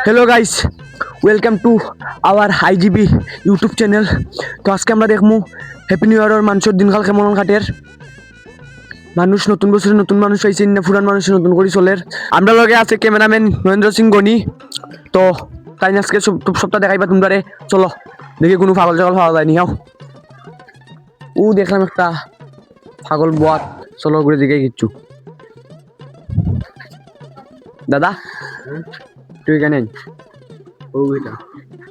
Hello guys, welcome to our IGB YouTube channel. तो आज के আমরা দেখমু হ্যাপি নিউ ইয়ারের মানুষের দিনকাল কেমন কাটের। মানুষ নতুন বছরে নতুন মানুষ হইছে না পুরান মানুষ নতুন করে চলের। আমরা লগে আছে ক্যামেরাম্যান মহেন্দ্র সিং গনি। তো তাই আজকে সবটা দেখাইবা তোমরারে। চলো দেখি কোনো পাগল ছাগল পাওয়া যায় নি। আও ও দেখলাম একটা পাগল বট। চলো ঘুরে দিকে কিচ্ছু। দাদা তুই কেন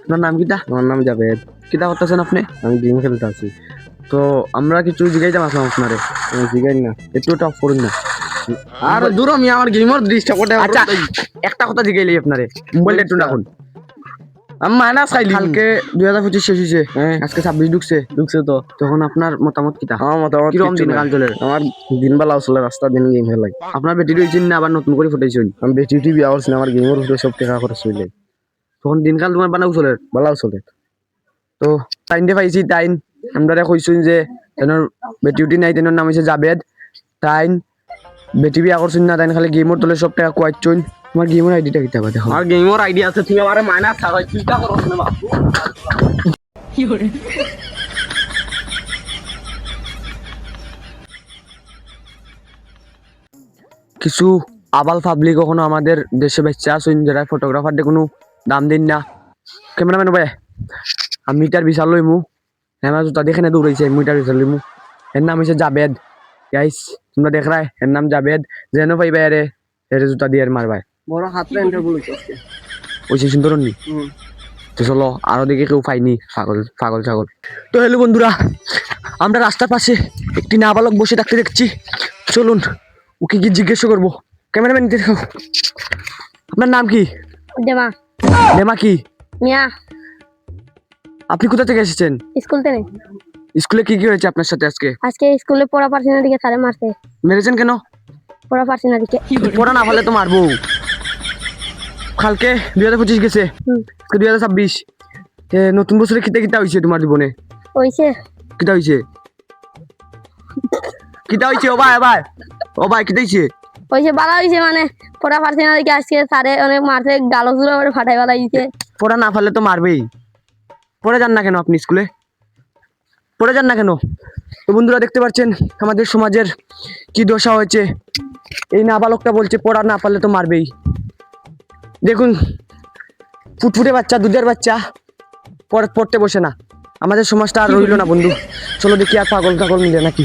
আপনার নাম কিটা? আমার নাম জাভেদ। কিটা করতেছেন আপনি? আমি গেম খেলতে আছি। তো আমরা কিছু জিগাইতাম আসলাম আপনারে। জিগাই না, একটু টপ করুন না। আর দূর আমি আমার গেমের দৃষ্টিটা করতে। আচ্ছা একটা কথা জিগাইলি আপনারে, মোবাইল একটু রাখুন। আমি মাইনাস খাইলি। কালকে 2025 শেষ হয়েছে, হ্যাঁ আজকে 26 ঢুকছে। তো তখন আপনার মতামত কিটা? আমার মতামত কিরকম দিন কাল চলে? আমার দিনবেলা আসলে রাস্তা দিন গেম খেলাই। আপনার বেটি রয়েছেন না আবার নতুন করে ফুটাইছেন? আমি বেটি বিয়া করছি না, আমার গেমের উপরে সব টাকা খরচ হইলে তখন দিনকাল তোমার বানাও চলে ভালো চলে। তো টাইম দে পাইছি টাইম আমরা কইছুন যে তেনর বেটিউটি নাই, তেনর নাম হইছে জাবেদ। টাইম বেটি বিয়া করছুন না, তাই খালি গেমর তলে সব টাকা কোয়াইছুন। তোমার গেমর আইডিটা কিটা বা দেখো। আমার গেমের আইডিয়া আছে, তুমি আমারে মাইনাস খাওয়াই চিন্তা করো না বাবু। কিছু আবাল পাবলিক কখনো আমাদের দেশে বেঁচে আসুন যারা ফটোগ্রাফারদের কোনো দাম দিন না। ক্যামেরাম্যান ভাই আমি মিটার বিশাল লইমু, হ্যাঁ জুতা দেখে না দৌড়াইছে, মিটার বিশাল লইমু। এর নাম হচ্ছে জাবেদ। গাইস তোমরা দেখ রায় এর নাম জাবেদ। যেন পাইবা এরে এরে জুতা দিয়ে মারবাই। বড় হাতরে এন্টার বলেছ আজকে ওইসে সুন্দর নি। তো চলো আরো দিকে কেউ পাইনি পাগল পাগল ছাগল। তো হ্যালো বন্ধুরা, আমরা রাস্তার পাশে একটি নাবালক বসে থাকতে দেখছি। চলুন ওকে কি জিজ্ঞাসা করবো। ক্যামেরাম্যান দেখো, আপনার নাম কি? দেমা নেমা কি? মিয়া আপনি কোথা থেকে এসেছেন? স্কুল থেকে। স্কুলে কি কি হয়েছে আপনার সাথে আজকে? আজকে স্কুলে পড়া পারছি না দিকে স্যারে মারছে। মেরেছেন কেন? পড়া পারছি না দিকে। পড়া না পারলে তো মারবো। কালকে 2025 গেছে, 2026 নতুন বছরে কিতা কিতা হয়েছে তোমার জীবনে? হইছে কিতা হয়েছে? কিতা হয়েছে ও ভাই ও ভাই কিতা হয়েছে? হইছে ভালো হইছে, মানে পড়া পারছি না দিকে আজকে স্যারে অনেক মারছে, গালো জুড়ে আমার ফাটাই ফেলা দিছে। পড়া না পারলে তো মারবেই। পড়ে যান না কেন আপনি স্কুলে? পড়ে যান না কেন? তো বন্ধুরা দেখতে পাচ্ছেন আমাদের সমাজের কি দশা হয়েছে। এই নাবালকটা বলছে পড়া না পারলে তো মারবেই। দেখুন ফুটফুটে বাচ্চা, দুধের বাচ্চা পড়তে বসে না। আমাদের সমাজটা আর রইল না বন্ধু। চলো দেখি আর পাগল টাগল মিলে নাকি।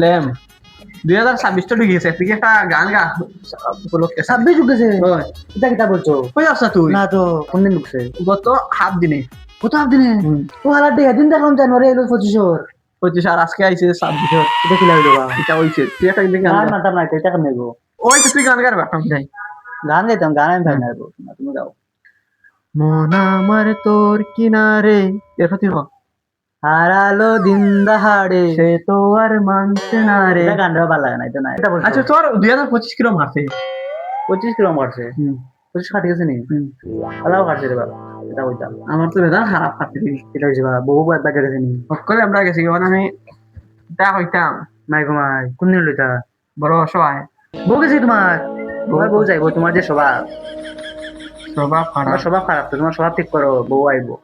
লেম 2026 তো ঢুকে গেছে, তুই একটা গান গা উপলক্ষে। 26 ঢুকেছে? কিতা কিতা বলছো? কই আছ তুই? না তো কোনদিন ঢুকছে? গত হাফ দিনে। কত হাফ দিনে? ও হালা দিন দেখলাম জানুয়ারি এলো 25 25 আর আজকে আইছে 26। এটা কি লাগলো বা? এটা হইছে তুই একটা গান গান গা। না টাম না এটা কেন নেবো? ওই তো তুই গান গার বাপ নাই। গান গাইতাম, গান আমি পাই না গো। না তুমি গাও। মন আমার তোর কিনারে এরপর তুই হ। হারালো দিন দাহাড়ে সে তো আর মানছে না রে। এটা গানটা ভালো লাগে না, এটা না। এটা বলছো আচ্ছা তোর 2025 কিলো মারছে? 25 কিলো মারছে। 25 কাটি গেছে নি? আলাও কাটছে রে বাবা, এটা বলতাম। আমার তো বেদা খারাপ কাটতে দিবি। এটা হইছে বাবা, বহু বার বাজে গেছে নি। সকলে আমরা গেছি কারণ আমি তা হইতাম নাই গো মাই, কোন দিন লইতা? বড় অসহায়। বউ গেছে তোমার? তোমার বউ যাইবো, তোমার যে স্বভাব, স্বভাব তোমার খারাপ স্বভাব খারাপ তো, তোমার স্বভাব ঠিক করো, বউ আইবো।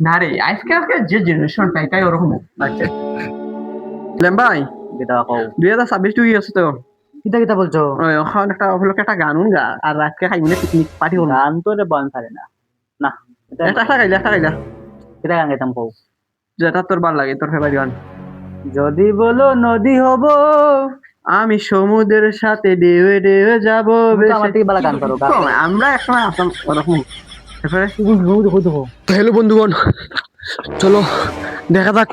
না রে। আজকে যে জেনারেশনটা এটাই ওরকম। আচ্ছা লেম্বাই বেটা কও 2026 টুই আছে তো। কিতা কিতা বলছো? এখন একটা উপলক্ষে একটা গান গা আর রাতকে খাইবি পিকনিক পার্টি করবো। গান তো রে বান পারে না। না এটা একটা গাইলা কিতা গান গাইতাম কও? যেটা তোর ভালো লাগে, তোর ফেভারিট গান। যদি বলো নদী হব, আমি সমুদ্রের সাথে ঢেউে ঢেউে যাবো। তুমি তো আমার থেকে ভালো গান করো, গান করো। আমরা একসময় আসতাম ওরকম। তারপরে তো হ্যালো বন্ধুগণ, চলো দেখা যাক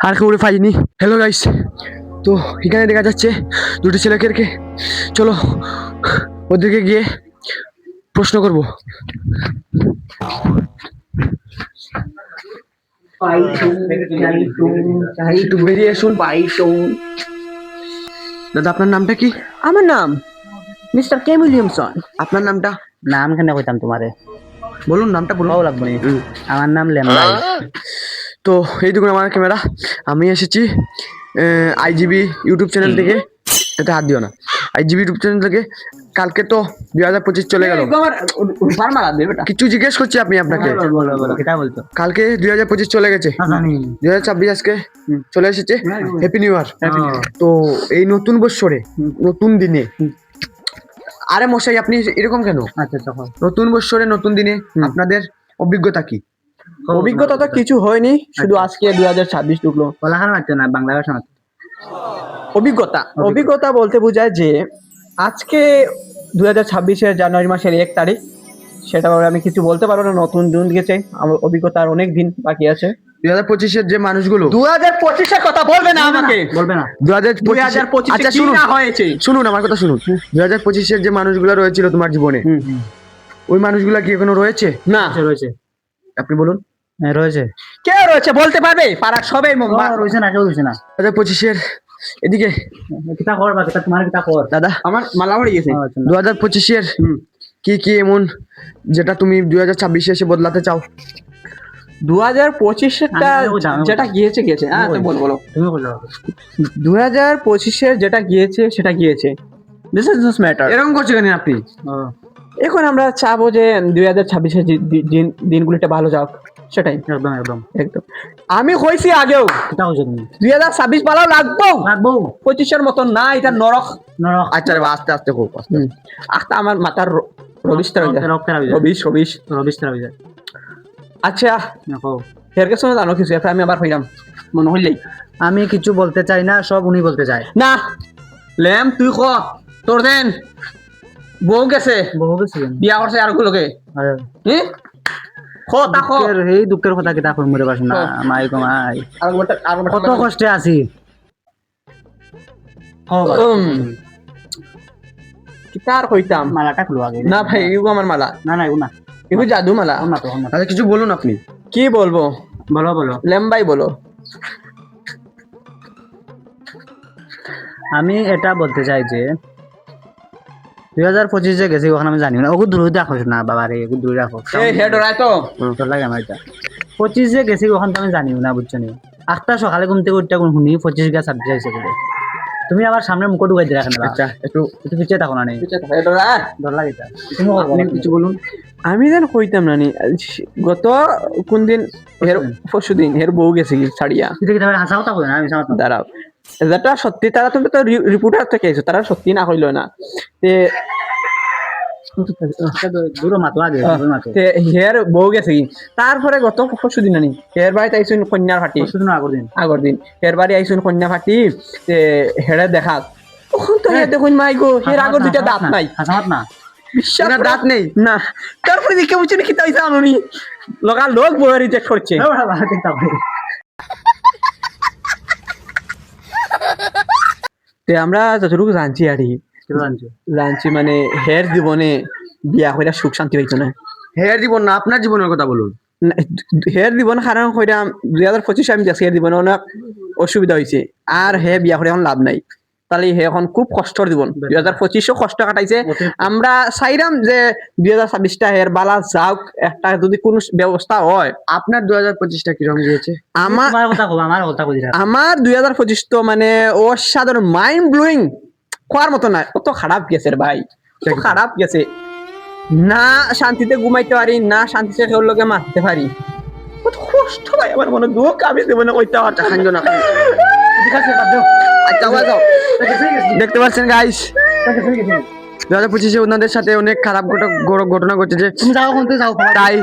আর কেউ পাইনি। হ্যালো গাইস, তো এখানে দেখা যাচ্ছে দুটি ছেলেকে। চলো ওদেরকে গিয়ে প্রশ্ন করবো। একটু বেরিয়ে আসুন। দাদা আপনার নামটা কি? আমার নাম মিস্টার কে উইলিয়ামসন। আপনার নামটা নাম কেন কইতাম তোমারে? বলুন, নামটা বলুন। ভালো লাগবে না। আমার নাম লেমবাই। তো এই দেখুন আমার ক্যামেরা। আমি এসেছি আইজিবি ইউটিউব চ্যানেল থেকে। এতে হাত দিও না। আইজিবি ইউটিউব চ্যানেল থেকে কালকে তো 2025 চলে গেল, কিছু জিজ্ঞেস করছি আপনি আপনাকে। বলো কিটা বলছো? কালকে 2025 চলে গেছে, জানি 2026 আজকে চলে এসেছে। Happy new year. New Year। তো এই নতুন বৎসরে নতুন দিনে, আরে মশাই আপনি এরকম কেন? আচ্ছা তখন নতুন বৎসরে নতুন দিনে আপনাদের অভিজ্ঞতা কি? অভিজ্ঞতা তো কিছু হয়নি, শুধু আজকে 2026 ঢুকলো। পলাখান মারছে না, বাংলা ভাষা মারছে। অভিজ্ঞতা বলতে বোঝায় যে আজকে 2026-এর জানুয়ারি মাসের 1 তারিখ, সেটা ব্যাপারে আমি কিছু বলতে পারবো না। নতুন দিন গেছে, আমার অভিজ্ঞতা আর অনেক দিন বাকি আছে। 2025-এর যে মানুষগুলো 2025-এর কথা বলবে না আমাকে। বলবে না 2025 আচ্ছা কি শুনুন, না হয়েছে। শুনুন আমার কথা শুনুন। 2025-এর যে মানুষগুলো রয়েছিল তোমার জীবনে, ওই মানুষগুলা কি এখনো রয়েছে? না, রয়েছে, আপনি বলুন। হ্যাঁ রয়েছে। কে রয়েছে বলতে পারবে? পাড়ার সবাই রয়েছে না, কেউ রয়েছে না। 2025-এর এদিকে কিতা কর বা কিতা তোমার কিতা কর। দাদা, আমার মালা পড়ে গেছে। 2025-এর কি কি এমন যেটা তুমি 2026-এ এসে বদলাতে চাও? 2025-এরটা যেটা গিয়েছে গিয়েছে। হ্যাঁ তুমি বলো বলো। তুমি বলো। 2025-এর যেটা গিয়েছে সেটা গিয়েছে, দিস ইজ নট ম্যাটার। এরকম করছে কেন আপনি? এখন আমরা চাবো যে 2026-এর দিনগুলিটা ভালো যাক, সেটাই। একদম একদম একদম। আমি হয়েছি আগেও, কিতা হইছে তুমি? 2026 ভালো লাগবো, লাগবো 25-এর মতন না, এটা নরক। নরক। আচ্ছা রে, আস্তে আস্তে হোক, আস্তে। আখটা আমার মাথার রবিস্তার হয়ে যায়, রক্তের হয়ে যায়। রবিশ। রবিস্তার হয়ে যায়। আচ্ছা দেখো এর কাছে জানো কিছু, এরপর আমি আবার হইলাম মনে হইলেই আমি কিছু বলতে চাই না, সব উনি বলতে চায়। না। ল্যাম তুই ক, তোর দেন বউ গেছে, বহু বেশি বিয়া করছে আর গুলোকে, এই দুঃখের কথা কিতা কই মরে পারছ না। মাই গো মাই, কত কষ্টে আছি। কিতার কইতাম। মালাটা খুলো আগে। না ভাই, এগুলো আমার মালা না না এগো না, এগুলো জাদু মালা। না তো না। আচ্ছা কিছু বলুন আপনি। কি বলবো? বলো বলো। লেম্বাই বলো। আমি এটা বলতে চাই যে 2025 যে গেছি ওখানে আমি জানি না, ওকে দূরে রাখো না বাবা রে, ওকে দূরে রাখো। এই হেড রাই তো তোর লাগে আমার এটা 25 যে গেছি ওখানে তো আমি জানি না, বুঝছো নি? আটটা সকালে ঘুম থেকে উঠতে কোন শুনি 25 গা 26 আইছে বলে। তুমি আবার সামনে মুখ ঢুকাই দিয়ে রাখেন। আচ্ছা একটু একটু পিছিয়ে থাকো না নেই, হেড রাই ডর লাগে এটা। তুমি আপনি কিছু বলুন। আমি যেন কইতাম না নি, গত কোন দিন হের পরশু দিন হের বউ গেছে কি ছাড়িয়া। তুই কি হাসা কথা কই না? আমি সামনে দাঁড়াও, যেটা সত্যি, তারা তুমি তো রিপোর্টার থেকে আইছো, তারা সত্যি না কইলো না। তে দূরে মাতো আগে, দূরে মাতো। তে হের বউ গেছে কি, তারপরে গত পরশু দিন আনি হের বাড়িতে আইসুন কন্যার ফাটি, পরশুদিন আগর দিন হের বাড়ি আইসুন কন্যা ফাটি। তে হেরে দেখা তখন তো হের দেখুন মাই গো, হের আগর দুইটা দাঁত নাই। হাসামাত না, বিশ্বাস না, করো। দাঁত নেই। না, তারপরে দেখে বুঝছেন কি তাই জানুনি লগা লোক বই রিজেক্ট করছে। তে আমরা যতটুকু জানছি আর কি, জানছি মানে হের জীবনে বিয়া কইরা সুখ শান্তি হইতো না। হের জীবন না, আপনার জীবনের কথা বলুন। হের জীবন কারণ কইরা 2025 আমি দেখছি হের জীবনে অনেক অসুবিধা হয়েছে, আর হে বিয়া করে এখন লাভ নাই। তাহলে হে এখন খুব কষ্টর জীবন। 2025 কষ্ট কাটাইছে। আমরা চাইলাম যে 2026টা হের বালা যাওক, একটা যদি কোনো ব্যবস্থা হয়। আপনার 2025টা কিরকম গিয়েছে? আমার কথা কই আমার 2025 তো মানে অসাধারণ, মাইন্ড ব্লোয়িং, কোয়ার মতো না, কত খারাপ গেছে রে ভাই, কত খারাপ গেছে। না শান্তিতে ঘুমাইতে পারি, না শান্তিতে কেউ লোকে মারতে পারি, কত কষ্ট ভাই আমার মনে দুঃখ। আমি জীবনে কইতে পারছি খাঞ্জ না। আচ্ছা যাও, দেখতে পাচ্ছেন গাইস 2025-এ ওনাদের সাথে অনেক খারাপ ঘটনা ঘটেছে, তুমি যাও কোনতে যাও, তাই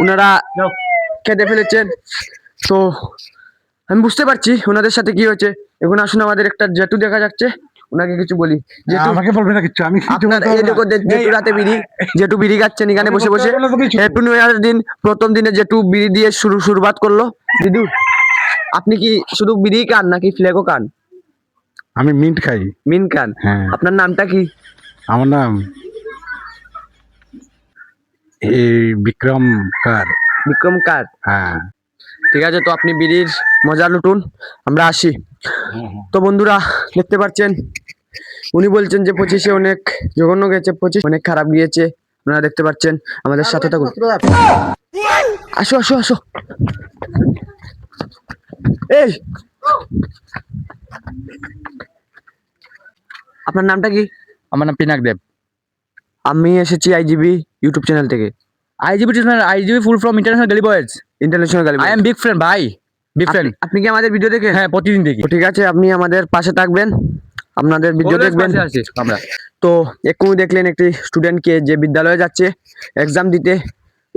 ওনারা যাও। কেঁদে ফেলেছেন। তো আমি বুঝতে পারছি ওনাদের সাথে কি হয়েছে। এখন আসুন আমাদের একটা জেঠু দেখা যাচ্ছে, ওনাকে কিছু বলি। জেঠু আমাকে বলবে না কিছু, আমি আপনার এই দেখো জেঠু রাতে জেঠু বিড়ি খাচ্ছেন এখানে বসে বসে। হ্যাপি নিউ ইয়ার দিন, প্রথম দিনে জেঠু বিড়ি দিয়ে শুরুবাত করলো। দিদু আপনি কি শুধু বিড়ি খান নাকি ফ্লেগও খান? আমি মিন্ট খাই। মিন খান? হ্যাঁ। আপনার নামটা কি? আমার নাম বিক্রম কার। বিক্রম কার? হ্যাঁ। ঠিক আছে, তো আপনি বিড়ির মজা লুটুন, আমরা আসি। তো বন্ধুরা দেখতে পাচ্ছেন উনি বলছেন যে 25-এ অনেক জঘন্য গেছে, 25 অনেক খারাপ গিয়েছে। আপনারা দেখতে পাচ্ছেন, আমাদের সাথে থাকুন। আসো আসো আসো। এই আপনার নামটা কি? আমার নাম পিনাক দেব। আমি এসেছি আইজিবি ইউটিউব চ্যানেল থেকে। আইজিবি ফুল ফ্রম ইন্টারন্যাশনাল গেলি বয়েজ। ইন্টারন্যাশনাল গালি। আই এম বিগ ফ্রেন্ড ভাই, বিগ ফ্রেন্ড। আপনি কি আমাদের ভিডিও দেখেন? হ্যাঁ, প্রতিদিন দেখি। তো ঠিক আছে, আপনি আমাদের পাশে থাকবেন, আপনাদের ভিডিও দেখবেন। আমরা তো এক্ষুনি দেখলেন একটি স্টুডেন্টকে যে বিদ্যালয়ে যাচ্ছে এক্সাম দিতে।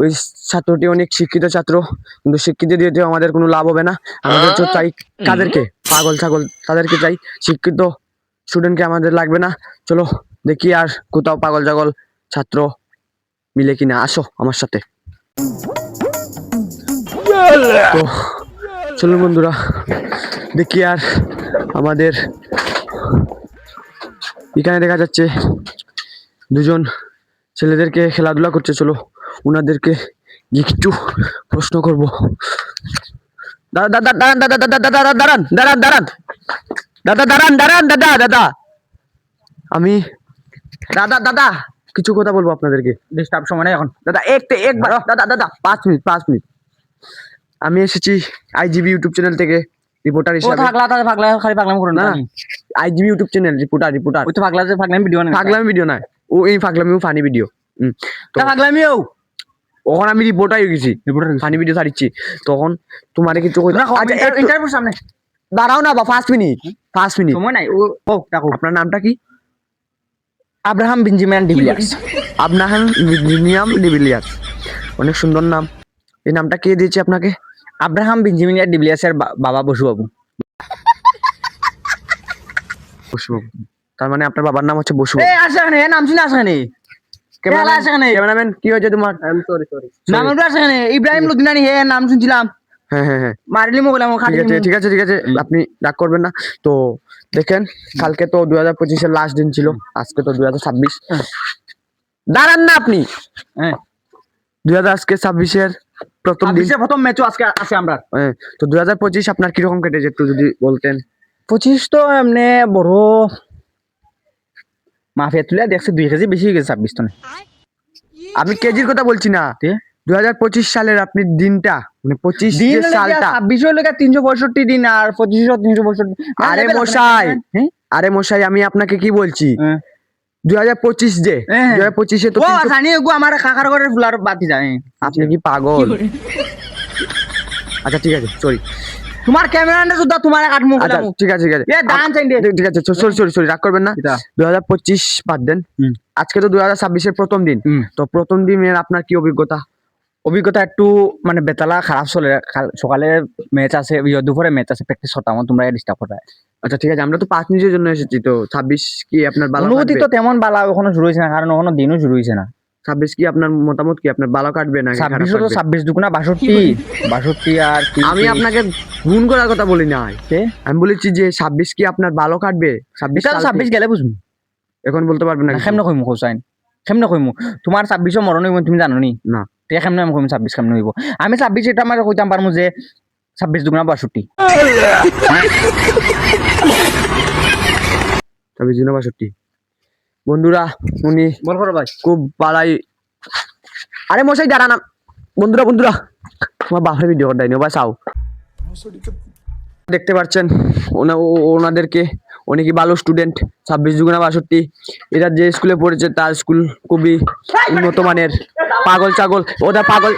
ওই ছাত্রটি অনেক শিক্ষিত ছাত্র, কিন্তু শিক্ষিত দিয়েও আমাদের কোনো লাভ হবে না। আমাদের তো চাই কাদেরকে? পাগল ছাগল তাদেরকে চাই, শিক্ষিত স্টুডেন্টকে আমাদের লাগবে না। চলো দেখি আর কোথাও পাগল ছাগল ছাত্র মিলে কিনা। আসো আমার সাথে। তো চলুন বন্ধুরা, দেখি আর আমাদের এখানে দেখা যাচ্ছে দুজন ছেলেদেরকে খেলাধুলা করছে। চলো ওনাদেরকে গিয়ে কিছু প্রশ্ন করবো। দাদা দাঁড়ান, দাদা দাদা দাদা দাঁড়ান দাঁড়ান দাঁড়ান দাদা দাঁড়ান দাঁড়ান দাদা দাদা আমি দাদা দাদা কিছু কথা বলবো আপনাদেরকে। ডিস্টার্ব সময় নেই এখন। দাদা একবার দাদা দাদা 5 মিনিট। আমি এসেছি আইজিবি ইউটিউব চ্যানেল থেকে রিপোর্টার ও হিসেবে। থাকলা তাহলে পাগলা খালি পাগলাম করুন না না। আইজিবি ইউটিউব চ্যানেল রিপোর্টার ওই তো পাগলা যে পাগলাম ভিডিও না। পাগলামি ভিডিও না, ও এই পাগলামিও ফানি ভিডিও। তো পাগলামিও ওখানে আমি রিপোর্টার হয়ে গেছি, ফানি ভিডিও ছাড়িচ্ছি। তখন তোমার কিছু আচ্ছা ইন্টারভিউর সামনে দাঁড়াও না বা 5 মিনিট সময় নাই। ও দেখো, আপনার নামটা কি? Abraham Benjamin de Villiers. Abraham Benjamin de Villiers, অনেক সুন্দর নাম। এই নামটা কে দিয়েছে আপনাকে? আব্রাহাম বেঞ্জামিন ডিভিলিয়ার্সের বাবা বসুবাবু। বসুবাবু, তার মানে আপনার বাবার নাম হচ্ছে বসু। এই আসে এখানে, নাম শুনে আসে এখানে। ক্যামেরাম্যান কি হয়েছে তোমার? সরি নাম আসে এখানে, ইব্রাহিম লুদিনানি। হে নাম শুনছিলাম, হ্যাঁ মারিলি মোগলাম খালি। ঠিক আছে আপনি রাগ করবেন না। তো দেখেন, কালকে তো 2025-এর লাস্ট দিন ছিল, আজকে তো 2026। দাঁড়ান না আপনি। হ্যাঁ, 2026-এর প্রথম দিন, প্রথম ম্যাচও আজকে আছে আমরা। হ্যাঁ। তো 2025 আপনার কিরকম কেটেছে একটু যদি বলতেন। 25 তো এমনি বড় মাফিয়া তুলে দেখছে 2 কেজি বেশি হয়ে গেছে 26 তো। আমি কেজির কথা বলছি না, 2025 সালের আপনি দিনটা, মানে 25 যে সালটা। 26 লেগে 365 দিন আর 25 365। আরে মশাই আমি আপনাকে কি বলছি, 2025 যে 2025-এ তো ও জানি গো আমার কাকার ঘরের ফুলার বাতি যায়। আপনি কি পাগল? আচ্ছা ঠিক আছে, সরি। তোমার ক্যামেরাটা শুধু তোমার কাটমু আচ্ছা গেলাম। ঠিক আছে এ দান চাই দে। ঠিক আছে, সরি রাগ করবেন না। 2025 বাদ দেন, আজকে তো 2026-এর প্রথম দিন। তো প্রথম দিনের আপনার কি অভিজ্ঞতা একটু মানে বেতালা খারাপ চলে। সকালে ম্যাচ আছে, দুপুরে ম্যাচ আছে, প্র্যাকটিস করতাম, তোমরা ডিস্টার্ব করে। আচ্ছা ঠিক আছে, আমরা তো 5 মিনিটের জন্য এসেছি। তো 26 কি আপনার ভালো অনুভূতি কাটবে? তো তেমন বালা এখনো শুরু হয়েছে না, কারণ এখনো দিনও শুরু হয়েছে না। 26 কি আপনার মতামত কি, আপনার ভালো কাটবে না 26 তো 26 দুগুণা 62 আর আমি আপনাকে গুণ করার কথা বলি না, আমি বলেছি যে 26 কি আপনার ভালো কাটবে? 26 গেলে বুঝবো, এখন বলতে পারবেন না? কেমনে কইমু কোসাইন, কেমনে কইমু? তোমার 26 মরণ হইব তুমি জানো নি না, ঠিক কেমনে আমি কইমু 26 কেমনে হইব? আমি 26 এটা আমার কইতাম পারমু যে 26 দুগুণা 62। 26 বন্ধুরা, উনি বল করো ভাই। খুব বালাই। আরে মশাই দাঁড়ান বন্ধুরা আমার বাপের ভিডিও দেয়নি বাসাও। দেখতে পাচ্ছেন ওনাদেরকে, অনেকই ভালো স্টুডেন্ট। 26 দুগুণা 62। এরা যে স্কুলে পড়েছে তার স্কুল খুবই উন্নত মানের। পাগল ছাগল ওটা পাগল।